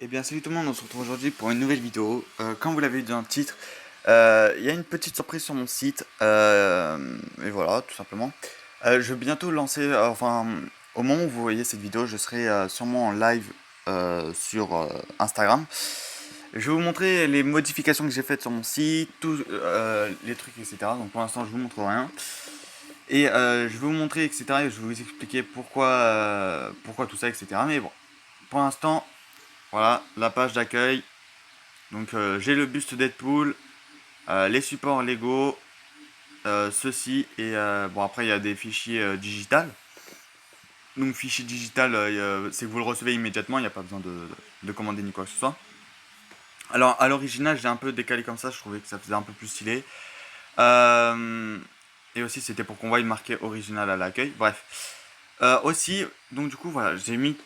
Eh bien salut tout le monde, on se retrouve aujourd'hui pour une nouvelle vidéo. Comme vous l'avez vu dans le titre, il y a une petite surprise sur mon site. Et voilà, tout simplement. Je vais bientôt lancer, au moment où vous voyez cette vidéo, je serai sûrement en live sur Instagram. Je vais vous montrer les modifications que j'ai faites sur mon site, tous les trucs, etc. Donc pour l'instant, je vous montre rien. Et je vais vous montrer, etc. Et je vais vous expliquer pourquoi tout ça, etc. Mais bon, pour l'instant, voilà la page d'accueil. Donc j'ai le buste Deadpool, les supports Lego, ceci et bon après il y a des fichiers digital. Donc fichier digital, c'est que vous le recevez immédiatement, il n'y a pas besoin de commander ni quoi que ce soit. Alors à l'original j'ai un peu décalé comme ça, je trouvais que ça faisait un peu plus stylé. Euh, et aussi c'était pour qu'on voie marqué original à l'accueil. Bref. Aussi, donc du coup voilà, j'ai mis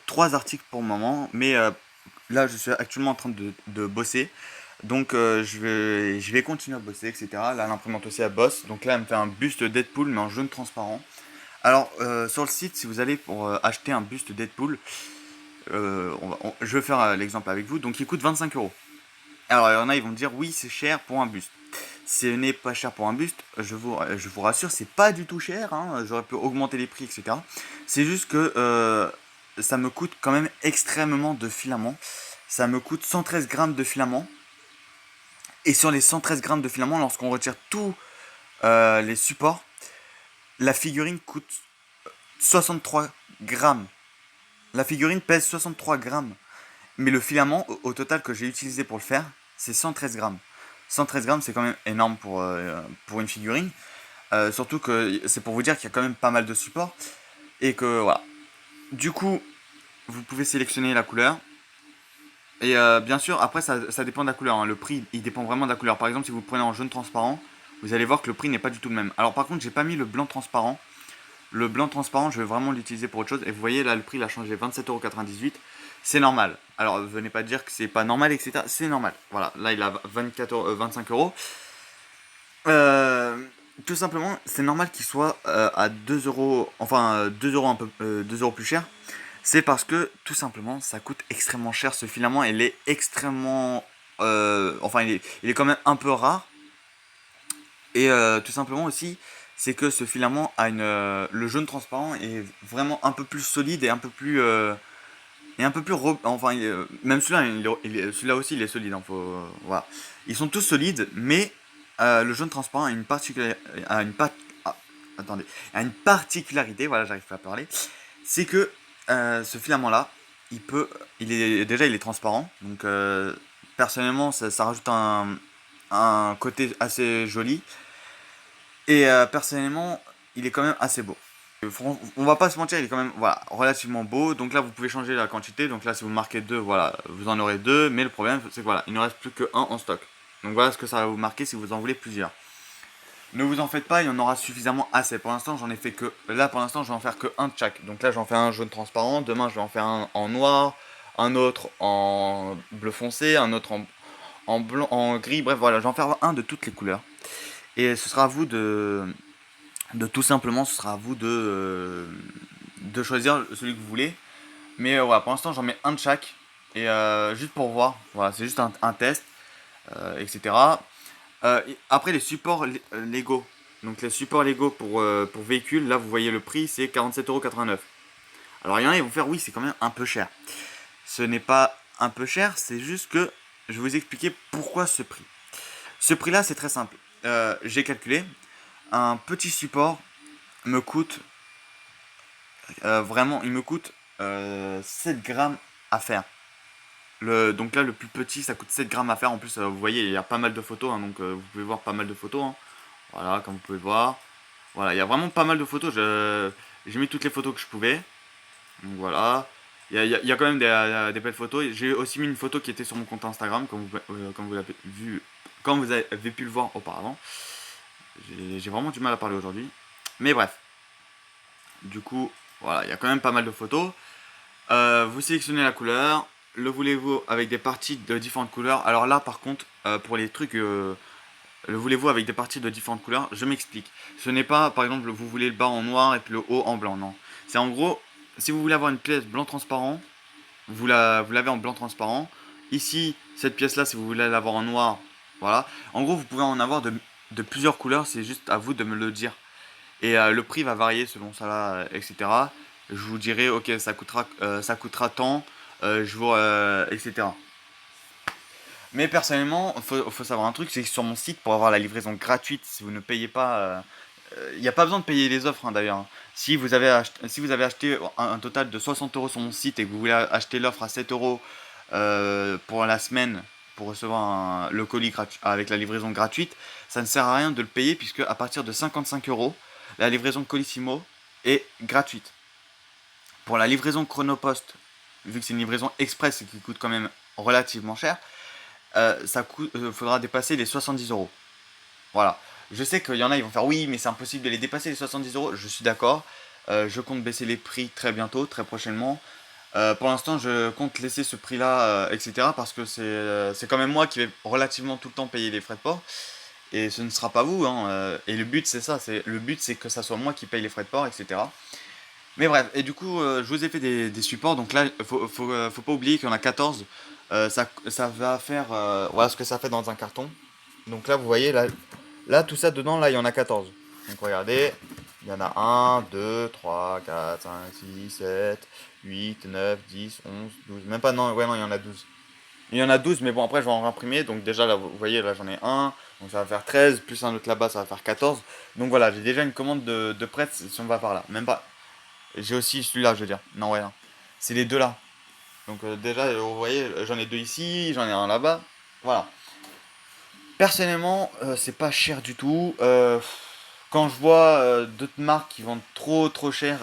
3 articles pour le moment, mais là je suis actuellement en train de bosser. Donc je vais continuer à bosser, etc. Là l'imprimante aussi elle bosse. Donc là elle me fait un buste Deadpool mais en jaune transparent. Alors sur le site, si vous allez pour acheter un buste Deadpool, je vais faire l'exemple avec vous. Donc il coûte 25 euros. Alors il y en a, ils vont me dire oui c'est cher pour un buste. Ce n'est pas cher pour un buste, je vous rassure, c'est pas du tout cher, hein, j'aurais pu augmenter les prix, etc. C'est juste que ça me coûte quand même extrêmement de filaments. Ça me coûte 113 grammes de filaments. Et sur les 113 grammes de filaments, lorsqu'on retire tous les supports, la figurine coûte 63 grammes. La figurine pèse 63 grammes. Mais le filament, au total, que j'ai utilisé pour le faire, c'est 113 grammes. 113 grammes, c'est quand même énorme pour une figurine. Surtout que c'est pour vous dire qu'il y a quand même pas mal de supports. Et que voilà. Du coup, vous pouvez sélectionner la couleur. Et bien sûr, après, ça dépend de la couleur, hein. Le prix, il dépend vraiment de la couleur. Par exemple, si vous le prenez en jaune transparent, vous allez voir que le prix n'est pas du tout le même. Alors par contre, j'ai pas mis le blanc transparent. Le blanc transparent, je vais vraiment l'utiliser pour autre chose. Et vous voyez, là, le prix, il a changé 27,98 €. C'est normal. Alors, venez pas dire que c'est pas normal, etc. C'est normal. Voilà, là, il a 25 euros. Euh, Tout simplement, c'est normal qu'il soit à 2 euros, enfin 2 euros, 2 euros plus cher. C'est parce que tout simplement ça coûte extrêmement cher ce filament. Il est extrêmement. Il est quand même un peu rare. Et tout simplement aussi, c'est que ce filament a le jaune transparent est vraiment un peu plus solide et un peu plus. Même celui-là, celui-là aussi il est solide. Hein, voilà. Ils sont tous solides, mais le jaune transparent a une particularité. Ah, attendez. A une particularité, voilà, j'arrive pas à parler. C'est que ce filament-là, il est transparent. Donc personnellement, ça rajoute un côté assez joli. Et personnellement, il est quand même assez beau. On va pas se mentir, il est quand même voilà, relativement beau. Donc là, vous pouvez changer la quantité. Donc là, si vous marquez 2, voilà, vous en aurez 2. Mais le problème, c'est que voilà, il ne reste plus que 1 en stock. Donc voilà ce que ça va vous marquer si vous en voulez plusieurs. Ne vous en faites pas, il y en aura suffisamment assez. Pour l'instant, j'en ai fait que. Là, pour l'instant, je vais en faire que un de chaque. Donc là, j'en fais un jaune transparent. Demain, je vais en faire un en noir, un autre en bleu foncé, un autre en blanc, en gris. Bref, voilà, j'en faire un de toutes les couleurs. Et ce sera à vous de tout simplement, ce sera à vous de choisir celui que vous voulez. Mais voilà, pour l'instant, j'en mets un de chaque. Et juste pour voir, voilà, c'est juste un test, etc. Après, les supports Lego. Donc, les supports Lego pour véhicules, là, vous voyez le prix, c'est 47,89 €. Alors, il y en a, ils vont faire, oui, c'est quand même un peu cher. Ce n'est pas un peu cher, c'est juste que je vais vous expliquer pourquoi ce prix. Ce prix-là, c'est très simple. J'ai calculé, un petit support me coûte vraiment, il me coûte 7 grammes à faire. Donc là, le plus petit, ça coûte 7 grammes à faire. En plus, vous voyez, il y a pas mal de photos, hein, donc vous pouvez voir pas mal de photos, hein. Voilà, comme vous pouvez voir. Voilà, il y a vraiment pas mal de photos. J'ai mis toutes les photos que je pouvais. Donc voilà. Il y a quand même des belles photos. J'ai aussi mis une photo qui était sur mon compte Instagram, comme vous l'avez vu, comme vous avez pu le voir auparavant. J'ai vraiment du mal à parler aujourd'hui. Mais bref, du coup, voilà, il y a quand même pas mal de photos. Vous sélectionnez la couleur. Le voulez-vous avec des parties de différentes couleurs? Alors là, par contre, pour les trucs, le voulez-vous avec des parties de différentes couleurs? Je m'explique. Ce n'est pas, par exemple, vous voulez le bas en noir et puis le haut en blanc, non. C'est en gros, si vous voulez avoir une pièce blanc transparent, vous l'avez en blanc transparent. Ici, cette pièce-là, si vous voulez l'avoir en noir, voilà. En gros, vous pouvez en avoir de plusieurs couleurs, c'est juste à vous de me le dire. Et le prix va varier selon ça, là, etc. Je vous dirai, ok, ça coûtera tant, etc. Mais personnellement, faut savoir un truc, c'est que sur mon site, pour avoir la livraison gratuite, si vous ne payez pas, il n'y a pas besoin de payer les offres, hein, d'ailleurs, hein. Si vous avez acheté un total de 60 euros sur mon site et que vous voulez acheter l'offre à 7 euros pour la semaine, pour recevoir le colis avec la livraison gratuite, ça ne sert à rien de le payer puisque à partir de 55 euros, la livraison Colissimo est gratuite. Pour la livraison Chronopost, vu que c'est une livraison express et qui coûte quand même relativement cher, faudra dépasser les 70 euros. Voilà. Je sais qu'il y en a, ils vont faire oui, mais c'est impossible de les dépasser les 70 euros. Je suis d'accord. Je compte baisser les prix très bientôt, très prochainement. Pour l'instant, je compte laisser ce prix-là, etc. Parce que c'est quand même moi qui vais relativement tout le temps payer les frais de port. Et ce ne sera pas vous, hein. Et le but, c'est ça. Le but, c'est que ça soit moi qui paye les frais de port, etc. Mais bref, et du coup, je vous ai fait des supports. Donc là, faut pas oublier qu'il y en a 14. Ça va faire. Voilà ce que ça fait dans un carton. Donc là, vous voyez, là tout ça dedans, là, il y en a 14. Donc regardez, il y en a 1, 2, 3, 4, 5, 6, 7, 8, 9, 10, 11, 12. Même pas, non, ouais, non, il y en a 12. Il y en a 12, mais bon, après, je vais en imprimer. Donc déjà, là, vous voyez, là, j'en ai un. Donc ça va faire 13, plus un autre là-bas, ça va faire 14. Donc voilà, j'ai déjà une commande de prête si on va par là. Même pas. J'ai aussi celui-là, je veux dire. Non, ouais, non. C'est les deux là. Donc déjà, vous voyez, j'en ai deux ici, j'en ai un là-bas. Voilà. Personnellement, c'est pas cher du tout. Quand je vois d'autres marques qui vendent trop cher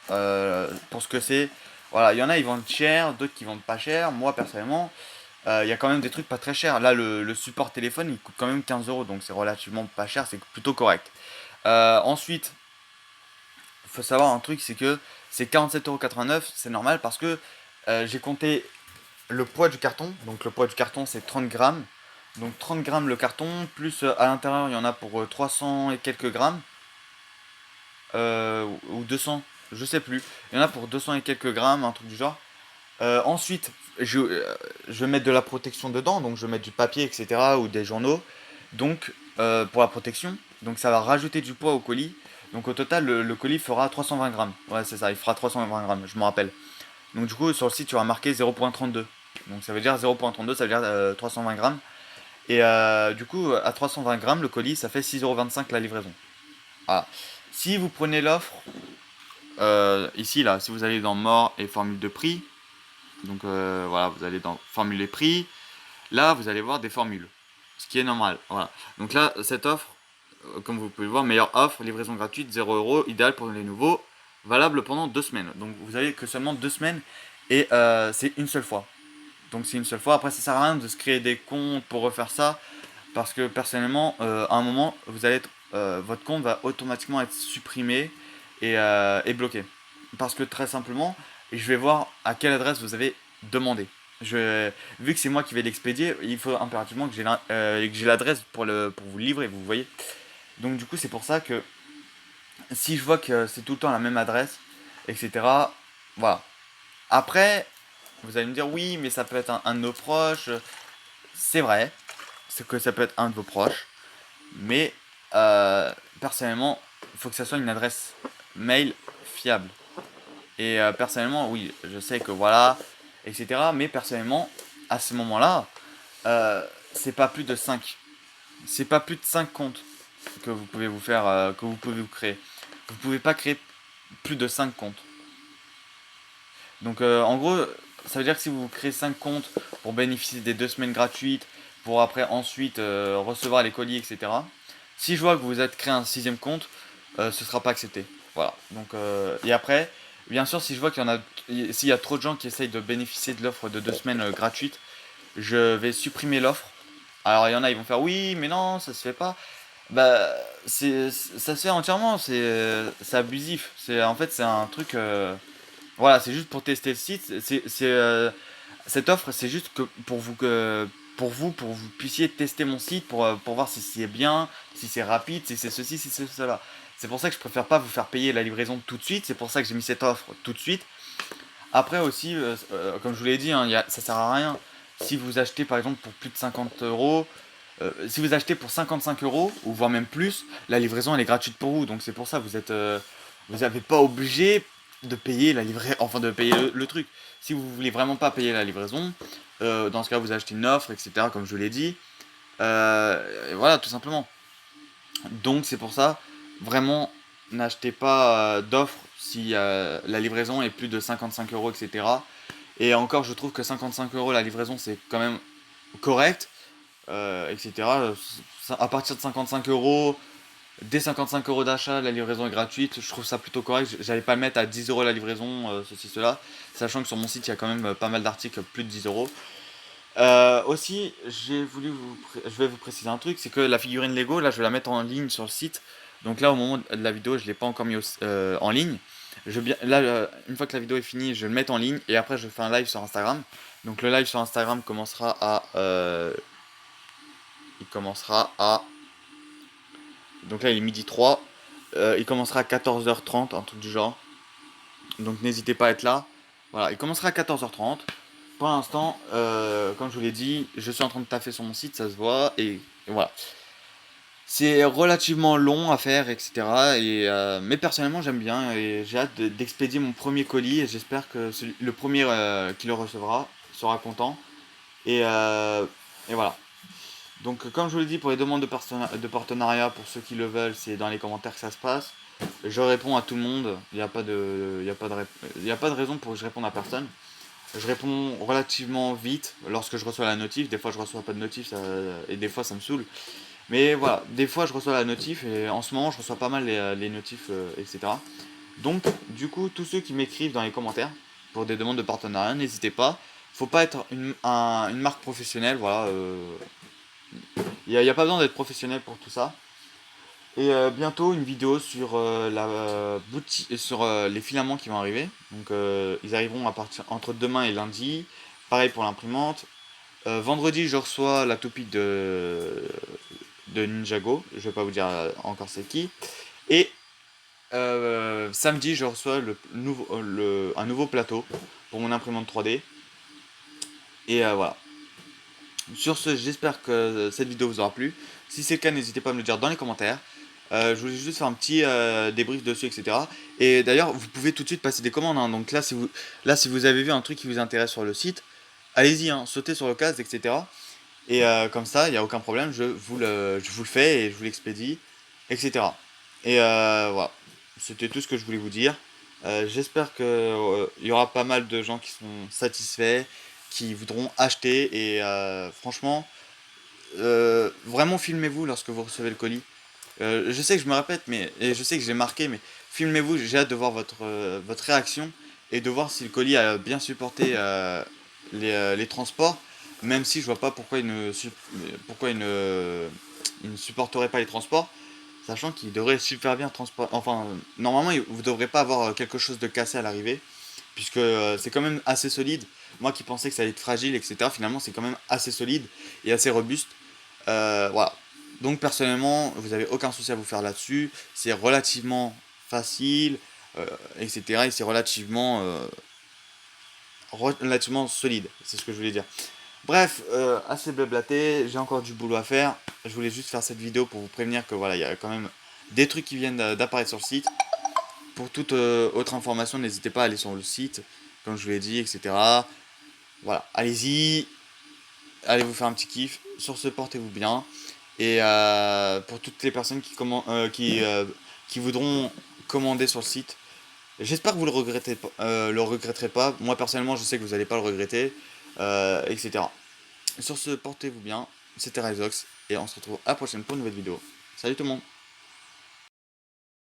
pour ce que c'est, voilà, il y en a ils vendent cher, d'autres qui vendent pas cher. Moi personnellement, il y a quand même des trucs pas très chers. Là, le support téléphone il coûte quand même 15 euros, donc c'est relativement pas cher, c'est plutôt correct. Ensuite, il faut savoir un truc, c'est que c'est 47,89 €, c'est normal parce que j'ai compté le poids du carton. Donc le poids du carton c'est 30 grammes. Donc 30 grammes le carton, plus à l'intérieur il y en a pour 300 et quelques grammes. Ou 200, je sais plus. Il y en a pour 200 et quelques grammes, un truc du genre. Ensuite, je vais mettre de la protection dedans, donc je vais mettre du papier, etc. ou des journaux. Donc pour la protection, donc ça va rajouter du poids au colis. Donc au total, le colis fera 320 grammes. Ouais, c'est ça, il fera 320 grammes, je me rappelle. Donc du coup, sur le site, tu auras marqué 0,32. Donc ça veut dire 0,32, ça veut dire 320 grammes. Et du coup, à 320 grammes, le colis, ça fait 6,25 € la livraison. Voilà. Si vous prenez l'offre, ici, là, si vous allez dans mort et formule de prix, donc voilà, vous allez dans formule et prix, là, vous allez voir des formules, ce qui est normal. Voilà. Donc là, cette offre, comme vous pouvez le voir, meilleure offre, livraison gratuite, 0 €, idéal pour les nouveaux, valable pendant 2 semaines. Donc vous avez que seulement 2 semaines et c'est une seule fois. Donc c'est une seule fois. Après, ça sert à rien de se créer des comptes pour refaire ça. Parce que personnellement, à un moment, votre compte va automatiquement être supprimé et bloqué. Parce que très simplement, je vais voir à quelle adresse vous avez demandé. Vu que c'est moi qui vais l'expédier, il faut impérativement que j'ai l'adresse pour vous livrer, vous voyez. Donc du coup, c'est pour ça que si je vois que c'est tout le temps la même adresse, etc. Voilà. Après, vous allez me dire oui, mais ça peut être un de nos proches. C'est vrai, c'est que ça peut être un de vos proches, mais personnellement, il faut que ça soit une adresse mail fiable. Et personnellement, oui, je sais que voilà, etc. Mais personnellement, à ce moment-là, c'est pas plus de 5. C'est pas plus de 5 comptes que vous pouvez vous faire, que vous pouvez vous créer. Vous pouvez pas créer plus de 5 comptes. Donc en gros, ça veut dire que si vous créez 5 comptes pour bénéficier des 2 semaines gratuites, pour après ensuite recevoir les colis, etc. Si je vois que vous êtes créé un sixième compte, ce sera pas accepté. Voilà. Donc et après, bien sûr, si je vois s'il y a trop de gens qui essayent de bénéficier de l'offre de 2 semaines gratuite, je vais supprimer l'offre. Alors il y en a, ils vont faire oui, mais non, ça se fait pas. Bah, ça se fait entièrement. C'est abusif. En fait, c'est un truc. Voilà, c'est juste pour tester le site. Cette offre, c'est juste que pour vous puissiez tester mon site pour voir si c'est bien, si c'est rapide, si c'est ceci, si c'est cela. C'est pour ça que je préfère pas vous faire payer la livraison tout de suite. C'est pour ça que j'ai mis cette offre tout de suite. Après aussi, comme je vous l'ai dit, hein, ça sert à rien. Si vous achetez par exemple pour plus de 50 euros, si vous achetez pour 55 euros, ou voire même plus, la livraison elle est gratuite pour vous. Donc c'est pour ça vous n'avez pas obligé de payer la livraison, enfin de payer le truc. Si vous voulez vraiment pas payer la livraison, dans ce cas vous achetez une offre, etc. Comme je vous l'ai dit. Et voilà, tout simplement. Donc c'est pour ça, vraiment, n'achetez pas d'offres si la livraison est plus de 55 euros, etc. Et encore, je trouve que 55 euros la livraison, c'est quand même correct, etc. À partir de 55 euros, dès 55 euros d'achat, la livraison est gratuite. Je trouve ça plutôt correct. J'allais pas le mettre à 10 euros la livraison, ceci, cela. Sachant que sur mon site, il y a quand même pas mal d'articles plus de 10 euros. Aussi, je vais vous préciser un truc, c'est que la figurine Lego, là, je vais la mettre en ligne sur le site. Donc là, au moment de la vidéo, je l'ai pas encore mis en ligne. Là, une fois que la vidéo est finie, je vais le mettre en ligne et après, je fais un live sur Instagram. Donc le live sur Instagram il commencera à, donc là, il est midi 3. Il commencera à 14h30, un truc du genre. Donc n'hésitez pas à être là. Voilà, il commencera à 14h30. Pour l'instant, comme je vous l'ai dit, je suis en train de taffer sur mon site, ça se voit, et voilà. C'est relativement long à faire, etc. Mais personnellement, j'aime bien et j'ai hâte d'expédier mon premier colis et j'espère que le premier qui le recevra sera content. Et, euh, et voilà. Donc, comme je vous l'ai dit, pour les demandes de partenariat, pour ceux qui le veulent, c'est dans les commentaires que ça se passe. Je réponds à tout le monde, il y a pas de raison pour que je réponde à personne. Je réponds relativement vite lorsque je reçois la notif. Des fois, je reçois pas de notif et des fois, ça me saoule. Mais voilà, des fois, je reçois la notif et en ce moment, je reçois pas mal les notifs, etc. Donc, du coup, tous ceux qui m'écrivent dans les commentaires pour des demandes de partenariat, n'hésitez pas. Faut pas être une marque professionnelle, voilà. Y a pas besoin d'être professionnel pour tout ça. Et bientôt une vidéo sur la boutique, sur les filaments qui vont arriver. Donc ils arriveront à partir entre demain et lundi. Pareil pour l'imprimante. Vendredi je reçois la toupie de Ninjago. Je vais pas vous dire encore c'est qui. Et samedi je reçois un nouveau plateau pour mon imprimante 3D. Et voilà. Sur ce, j'espère que cette vidéo vous aura plu. Si c'est le cas, n'hésitez pas à me le dire dans les commentaires. Je voulais juste faire un petit débrief dessus, etc. Et d'ailleurs, vous pouvez tout de suite passer des commandes, hein. Donc là, si vous avez vu un truc qui vous intéresse sur le site, allez-y, hein, sautez sur le casque, etc. Et comme ça, il n'y a aucun problème, je vous le fais et je vous l'expédie, etc. Et voilà, c'était tout ce que je voulais vous dire. J'espère qu'il y aura pas mal de gens qui sont satisfaits, qui voudront acheter. Et franchement, vraiment filmez-vous lorsque vous recevez le colis. Je sais que je me répète, et je sais que j'ai marqué, mais filmez-vous, j'ai hâte de voir votre réaction et de voir si le colis a bien supporté les transports, même si je vois pas il ne supporterait pas les transports, sachant qu'il devrait super bien transporter. Enfin, normalement, vous ne devrez pas avoir quelque chose de cassé à l'arrivée, puisque c'est quand même assez solide. Moi qui pensais que ça allait être fragile, etc., finalement, c'est quand même assez solide et assez robuste. Voilà. Donc personnellement, vous n'avez aucun souci à vous faire là-dessus. C'est relativement facile, etc. Et c'est relativement solide. C'est ce que je voulais dire. Bref, assez blablaté. J'ai encore du boulot à faire. Je voulais juste faire cette vidéo pour vous prévenir que voilà, il y a quand même des trucs qui viennent d'apparaître sur le site. Pour toute autre information, n'hésitez pas à aller sur le site, comme je vous l'ai dit, etc. Voilà, allez-y, allez vous faire un petit kiff. Sur ce, portez-vous bien. Et pour toutes les personnes qui voudront commander sur le site, j'espère que vous le regretterez pas. Moi personnellement, je sais que vous n'allez pas le regretter, etc. Sur ce, portez-vous bien. C'était Ryzox et on se retrouve à la prochaine pour une nouvelle vidéo. Salut tout le monde.